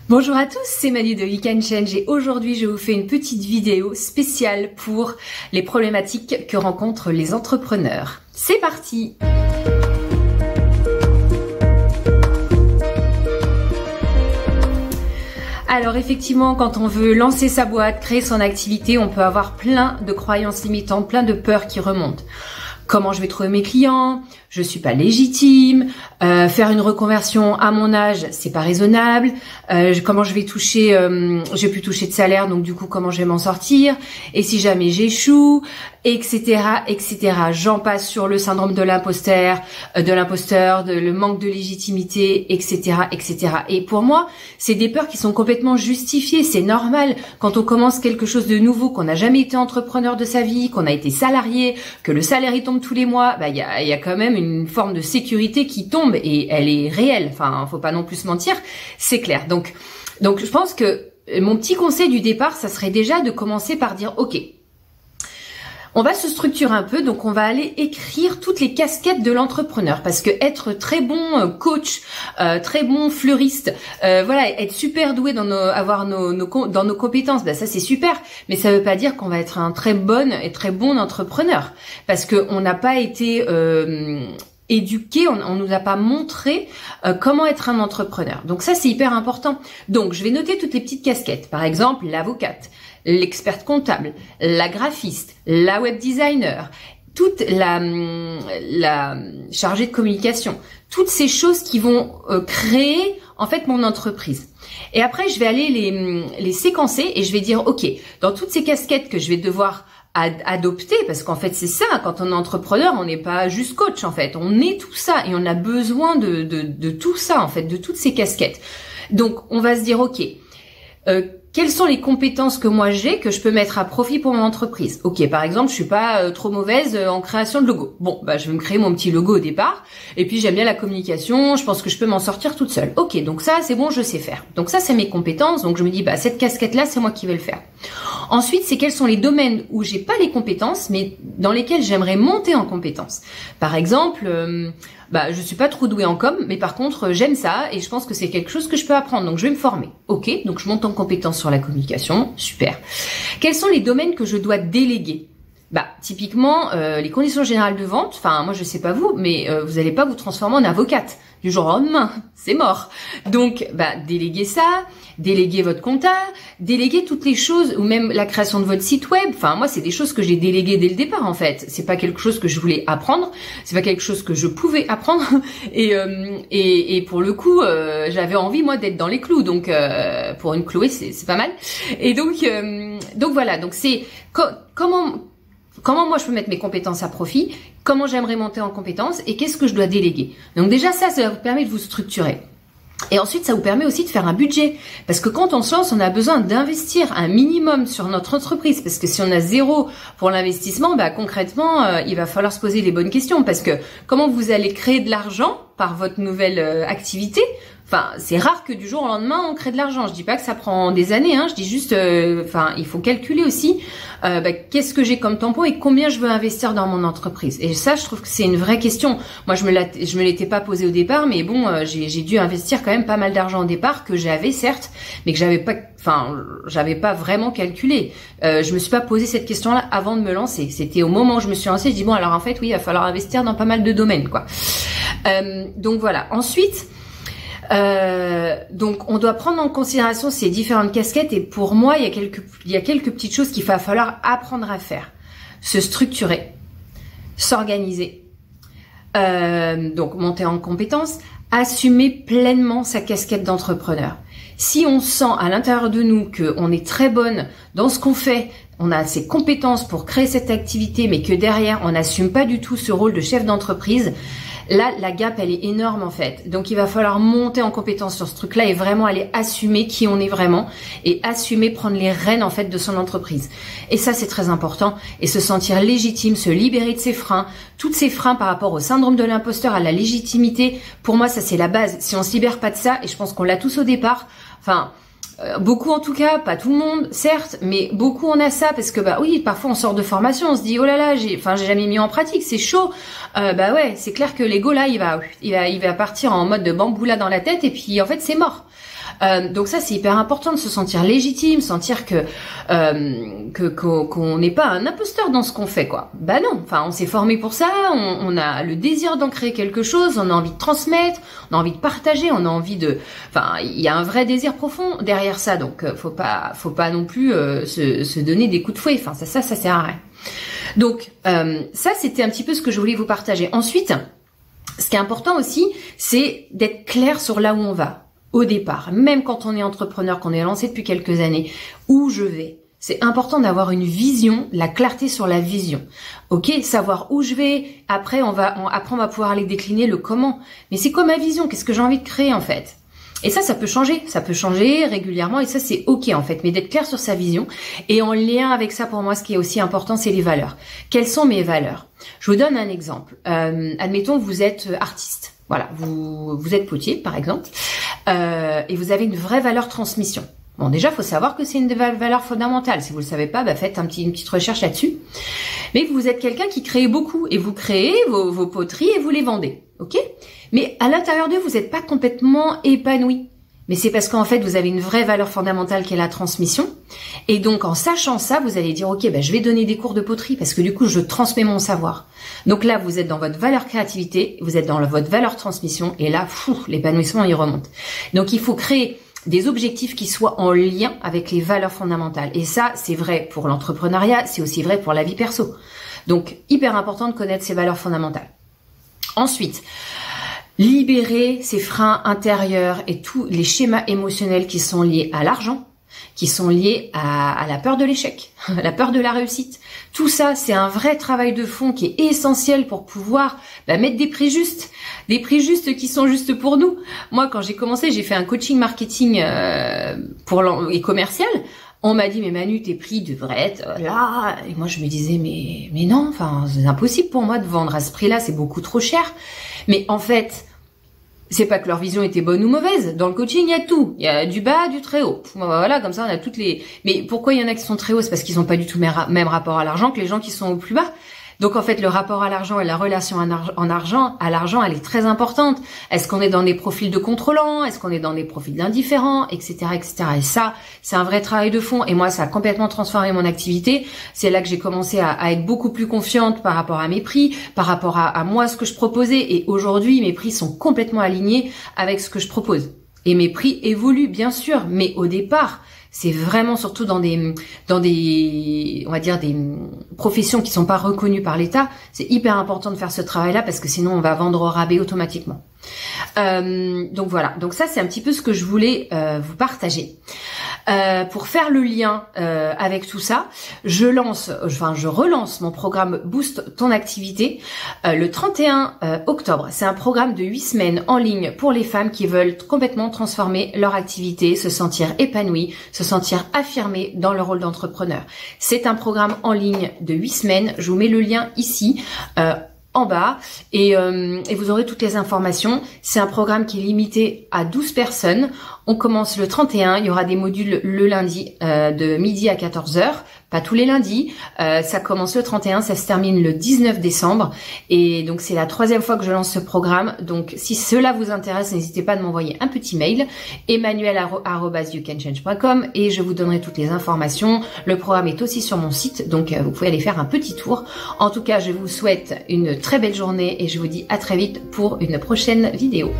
Bonjour à tous, c'est Manu de Weekend Change et aujourd'hui je vous fais une petite vidéo spéciale pour les problématiques que rencontrent les entrepreneurs. C'est parti! Alors effectivement, quand on veut lancer sa boîte, créer son activité, on peut avoir plein de croyances limitantes, plein de peurs qui remontent. Comment je vais trouver mes clients? Je suis pas légitime. Faire une reconversion à mon âge, c'est pas raisonnable. Comment je vais toucher? Je vais plus toucher de salaire, donc du coup, comment je vais m'en sortir? Et si jamais j'échoue, etc., etc. J'en passe sur le syndrome de l'imposteur, le manque de légitimité, etc., etc. Et pour moi, c'est des peurs qui sont complètement justifiées. C'est normal quand on commence quelque chose de nouveau, qu'on n'a jamais été entrepreneur de sa vie, qu'on a été salarié, que le salaire il tombe tous les mois. Bah il y a quand même une forme de sécurité qui tombe et elle est réelle. Enfin, faut pas non plus se mentir, c'est clair. Donc je pense que mon petit conseil du départ, ça serait déjà de commencer par dire ok. On va se structurer un peu, donc on va aller écrire toutes les casquettes de l'entrepreneur parce que être très bon coach, très bon fleuriste, voilà, être super doué dans dans nos compétences, bah ça c'est super, mais ça veut pas dire qu'on va être un très bon entrepreneur parce que on n'a pas été éduqué, on nous a pas montré comment être un entrepreneur. Donc ça c'est hyper important. Donc je vais noter toutes les petites casquettes. Par exemple, l'avocate, l'experte comptable, la graphiste, la web designer, toute la chargée de communication, toutes ces choses qui vont créer en fait mon entreprise. Et après je vais aller les séquencer et je vais dire ok, dans toutes ces casquettes que je vais devoir adopter, parce qu'en fait c'est ça, quand on est entrepreneur, on n'est pas juste coach en fait, on est tout ça et on a besoin de tout ça en fait, de toutes ces casquettes. Donc on va se dire ok, quelles sont les compétences que moi j'ai que je peux mettre à profit pour mon entreprise? Ok, par exemple, je suis pas trop mauvaise en création de logo. Bon, bah je vais me créer mon petit logo au départ. Et puis j'aime bien la communication. Je pense que je peux m'en sortir toute seule. Ok, donc ça c'est bon, je sais faire. Donc ça c'est mes compétences. Donc je me dis bah cette casquette là c'est moi qui vais le faire. Ensuite, c'est quels sont les domaines où j'ai pas les compétences, mais dans lesquels j'aimerais monter en compétences. Par exemple, bah je suis pas trop douée en com, mais par contre j'aime ça et je pense que c'est quelque chose que je peux apprendre. Donc je vais me former. Ok, donc je monte en compétences sur la communication, super. Quels sont les domaines que je dois déléguer? Bah typiquement les conditions générales de vente. Enfin moi je sais pas vous, mais vous allez pas vous transformer en avocate du jour au lendemain, c'est mort. Donc bah déléguez ça, déléguez votre compta, déléguez toutes les choses ou même la création de votre site web. Enfin moi c'est des choses que j'ai déléguées dès le départ en fait. C'est pas quelque chose que je voulais apprendre, c'est pas quelque chose que je pouvais apprendre et pour le coup j'avais envie moi d'être dans les clous. Donc pour une clouée c'est pas mal. Et donc voilà, donc c'est comment moi je peux mettre mes compétences à profit, comment j'aimerais monter en compétences et qu'est-ce que je dois déléguer. Donc déjà ça vous permet de vous structurer. Et ensuite, ça vous permet aussi de faire un budget. Parce que quand on se lance, on a besoin d'investir un minimum sur notre entreprise. Parce que si on a zéro pour l'investissement, bah concrètement, il va falloir se poser les bonnes questions. Parce que comment vous allez créer de l'argent par votre nouvelle activité? Enfin, c'est rare que du jour au lendemain, on crée de l'argent. Je dis pas que ça prend des années, hein. Je dis juste, il faut calculer aussi qu'est-ce que j'ai comme tampon et combien je veux investir dans mon entreprise. Et ça, je trouve que c'est une vraie question. Moi, je me l'étais pas posé au départ, mais bon, j'ai dû investir quand même pas mal d'argent au départ que j'avais certes, mais que j'avais pas vraiment calculé. Je me suis pas posé cette question-là avant de me lancer. C'était au moment où je me suis lancée, je dis bon, alors en fait, oui, il va falloir investir dans pas mal de domaines, quoi. Donc voilà. Ensuite. Donc on doit prendre en considération ces différentes casquettes et pour moi il y a quelques petites choses qu'il va falloir apprendre à faire. Se structurer, s'organiser, donc monter en compétences, assumer pleinement sa casquette d'entrepreneur. Si on sent à l'intérieur de nous qu'on est très bonne dans ce qu'on fait, on a ces compétences pour créer cette activité mais que derrière on n'assume pas du tout ce rôle de chef d'entreprise, là, la gap, elle est énorme en fait. Donc, il va falloir monter en compétence sur ce truc-là et vraiment aller assumer qui on est vraiment et assumer prendre les rênes en fait de son entreprise. Et ça, c'est très important. Et se sentir légitime, se libérer de ses freins, tous ces freins par rapport au syndrome de l'imposteur, à la légitimité. Pour moi, ça c'est la base. Si on se libère pas de ça, et je pense qu'on l'a tous au départ, enfin, beaucoup en tout cas, pas tout le monde, certes, mais beaucoup on a ça parce que bah oui, parfois on sort de formation, on se dit oh là là, j'ai jamais mis en pratique, c'est chaud. Bah ouais, c'est clair que l'ego là, il va partir en mode de bamboula dans la tête et puis en fait c'est mort. Donc ça c'est hyper important de se sentir légitime, sentir qu'on n'est pas un imposteur dans ce qu'on fait quoi. Bah non, enfin on s'est formé pour ça, on a le désir d'en créer quelque chose, on a envie de transmettre, on a envie de partager, on a envie de, enfin il y a un vrai désir profond derrière ça, donc faut pas non plus se donner des coups de fouet. Enfin ça sert à rien. Donc ça c'était un petit peu ce que je voulais vous partager. Ensuite, ce qui est important aussi, c'est d'être clair sur là où on va. Au départ, même quand on est entrepreneur, qu'on est lancé depuis quelques années, où je vais. C'est important d'avoir une vision, la clarté sur la vision. Ok, savoir où je vais. Après, on va pouvoir aller décliner le comment. Mais c'est quoi ma vision? Qu'est-ce que j'ai envie de créer en fait? Et ça peut changer. Ça peut changer régulièrement et ça c'est ok en fait. Mais d'être clair sur sa vision. Et en lien avec ça, pour moi, ce qui est aussi important, c'est les valeurs. Quelles sont mes valeurs? Je vous donne un exemple. Admettons que vous êtes artiste. Voilà, vous êtes potier par exemple, et vous avez une vraie valeur transmission. Bon, déjà, faut savoir que c'est une valeur fondamentale. Si vous le savez pas, bah faites une petite recherche là-dessus. Mais vous êtes quelqu'un qui crée beaucoup et vous créez vos poteries et vous les vendez, ok? Mais à l'intérieur d'eux, vous n'êtes pas complètement épanoui. Mais c'est parce qu'en fait, vous avez une vraie valeur fondamentale qui est la transmission. Et donc, en sachant ça, vous allez dire, ok, je vais donner des cours de poterie parce que du coup, je transmets mon savoir. Donc là, vous êtes dans votre valeur créativité, vous êtes dans votre valeur transmission et là, l'épanouissement, il remonte. Donc, il faut créer des objectifs qui soient en lien avec les valeurs fondamentales. Et ça, c'est vrai pour l'entrepreneuriat, c'est aussi vrai pour la vie perso. Donc, hyper important de connaître ces valeurs fondamentales. Ensuite, libérer ses freins intérieurs et tous les schémas émotionnels qui sont liés à l'argent, qui sont liés à la peur de l'échec, la peur de la réussite. Tout ça, c'est un vrai travail de fond qui est essentiel pour pouvoir mettre des prix justes qui sont justes pour nous. Moi, quand j'ai commencé, j'ai fait un coaching marketing et commercial. On m'a dit, mais Manu, tes prix devraient être là. Et moi, je me disais, mais non, enfin, c'est impossible pour moi de vendre à ce prix-là, c'est beaucoup trop cher. Mais en fait, c'est pas que leur vision était bonne ou mauvaise. Dans le coaching, il y a tout. Il y a du bas, du très haut. Voilà, comme ça, on a toutes les... Mais pourquoi il y en a qui sont très hauts? C'est parce qu'ils n'ont pas du tout même rapport à l'argent que les gens qui sont au plus bas. Donc en fait, le rapport à l'argent et la relation à l'argent, elle est très importante. Est-ce qu'on est dans des profils de contrôlants? Est-ce qu'on est dans des profils d'indifférents, etc., etc. Et ça, c'est un vrai travail de fond. Et moi, ça a complètement transformé mon activité. C'est là que j'ai commencé à être beaucoup plus confiante par rapport à mes prix, par rapport à moi, ce que je proposais. Et aujourd'hui, mes prix sont complètement alignés avec ce que je propose. Et mes prix évoluent, bien sûr, mais au départ, c'est vraiment surtout dans des, on va dire, des professions qui sont pas reconnues par l'État. C'est hyper important de faire ce travail-là parce que sinon on va vendre au rabais automatiquement. Donc voilà. Donc ça, c'est un petit peu ce que je voulais vous partager. Pour faire le lien avec tout ça, je relance mon programme Boost ton activité le 31 octobre. C'est un programme de 8 semaines en ligne pour les femmes qui veulent complètement transformer leur activité, se sentir épanouies, se sentir affirmées dans leur rôle d'entrepreneur. C'est un programme en ligne de 8 semaines. Je vous mets le lien ici. En bas et vous aurez toutes les informations. C'est un programme qui est limité à 12 personnes. On commence le 31, il y aura des modules le lundi de midi à 14h, pas tous les lundis. Ça commence le 31, ça se termine le 19 décembre et donc c'est la 3e fois que je lance ce programme. Donc si cela vous intéresse, n'hésitez pas à m'envoyer un petit mail emmanuel@youcanchange.com et je vous donnerai toutes les informations. Le programme est aussi sur mon site, donc vous pouvez aller faire un petit tour. En tout cas, je vous souhaite une très belle journée et je vous dis à très vite pour une prochaine vidéo.